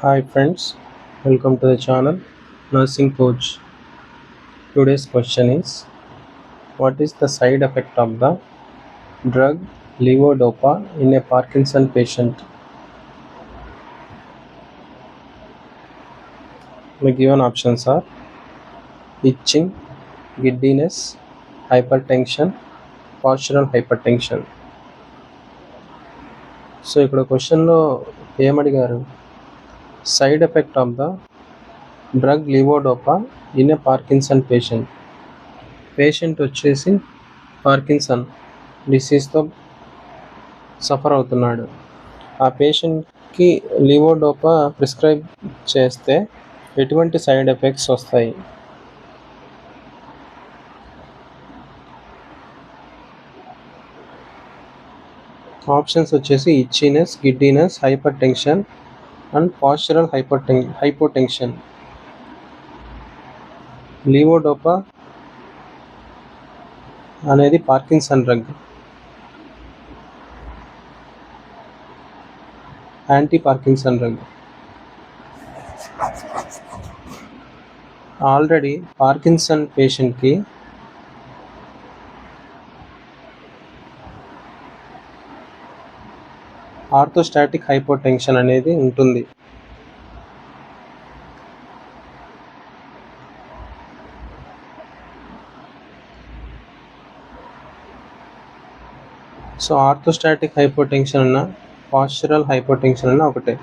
Hi friends, welcome to the channel Nursing Coach. Today's question is, what is the side effect of the drug levodopa in a Parkinson patient? The given options are itching, giddiness, hypertension, postural hypertension. So ఇక్కడ క్వశ్చన్లో ఏమడిగారు, side effect of the drug levodopa in a Parkinson patient వచ్చేసి Parkinson డిసీజ్తో suffer అవుతున్నాడు. ఆ పేషెంట్కి levodopa prescribe చేస్తే ఎటువంటి సైడ్ ఎఫెక్ట్స్ వస్తాయి? ఆప్షన్స్ వచ్చేసి itchiness, giddiness, hypertension and postural hypotension. Levodopa అనేది Parkinson drug, anti Parkinson drug. Already Parkinson పేషెంట్కి ఆర్థోస్టాటిక్ హైపోటెన్షన్ అనేది ఉంటుంది. సో ఆర్థోస్టాటిక్ హైపోటెన్షన్ అన్న పాస్చరల్ హైపోటెన్షన్ అన్న ఒకటే.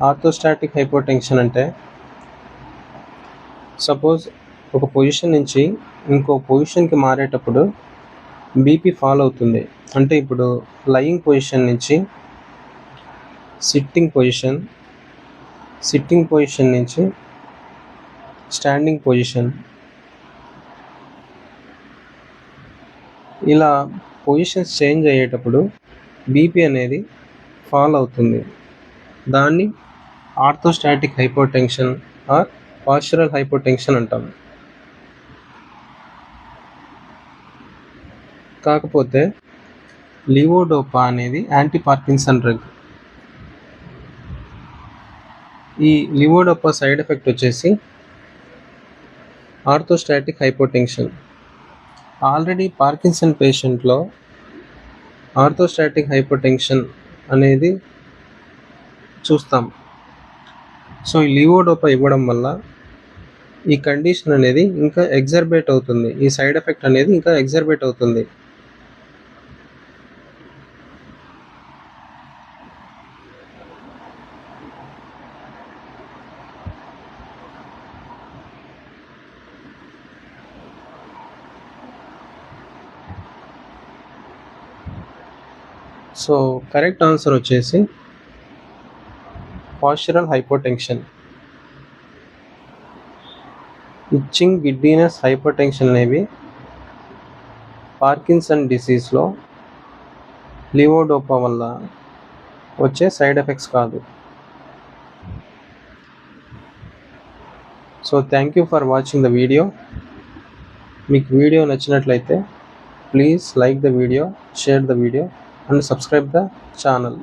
ఆర్థోస్టాటిక్ హైపోటెన్షన్ అంటే సపోజ్ ఒక పొజిషన్ నుంచి ఇంకో పొజిషన్కి మారేటప్పుడు బీపీ ఫాల్ అవుతుంది. అంటే ఇప్పుడు లయింగ్ పొజిషన్ నుంచి సిట్టింగ్ పొజిషన్ నుంచి స్టాండింగ్ పొజిషన్, ఇలా పొజిషన్స్ చేంజ్ అయ్యేటప్పుడు బీపీ అనేది ఫాల్ అవుతుంది. దాన్ని orthostatic hypotension or postural hypotension అంటాం. కాకపోతే లివోడోపా అనేది యాంటీ పార్కిన్సన్ డ్రగ్. ఈ లివోడోపా సైడ్ ఎఫెక్ట్ వచ్చేసి ఆర్థోస్టాటిక్ హైపోటెన్షన్. ఆల్రెడీ పార్కిన్సన్ పేషెంట్లో ఆర్థోస్టాటిక్ హైపోటెన్షన్ అనేది చూస్తాం. సో ఈ లివోడోపా ఇవ్వడం వల్ల ఈ కండిషన్ అనేది ఇంకా ఎగ్జర్బేట్ అవుతుంది, ఈ సైడ్ ఎఫెక్ట్ అనేది ఇంకా ఎగ్జర్బేట్ అవుతుంది. సో కరెక్ట్ ఆన్సర్ వచ్చేసి పాస్చరల్ హైపోటెన్షన్. ఇచ్చింగ్, గిడ్డినెస్, హైపర్టెన్షన్ అనేవి పార్కిన్సన్ డిసీజ్లో లివోడోపా వల్ల వచ్చే సైడ్ ఎఫెక్ట్స్ కాదు. So thank you for watching the video. మీకు వీడియో నచ్చినట్లయితే please like the video, share the video and subscribe the channel.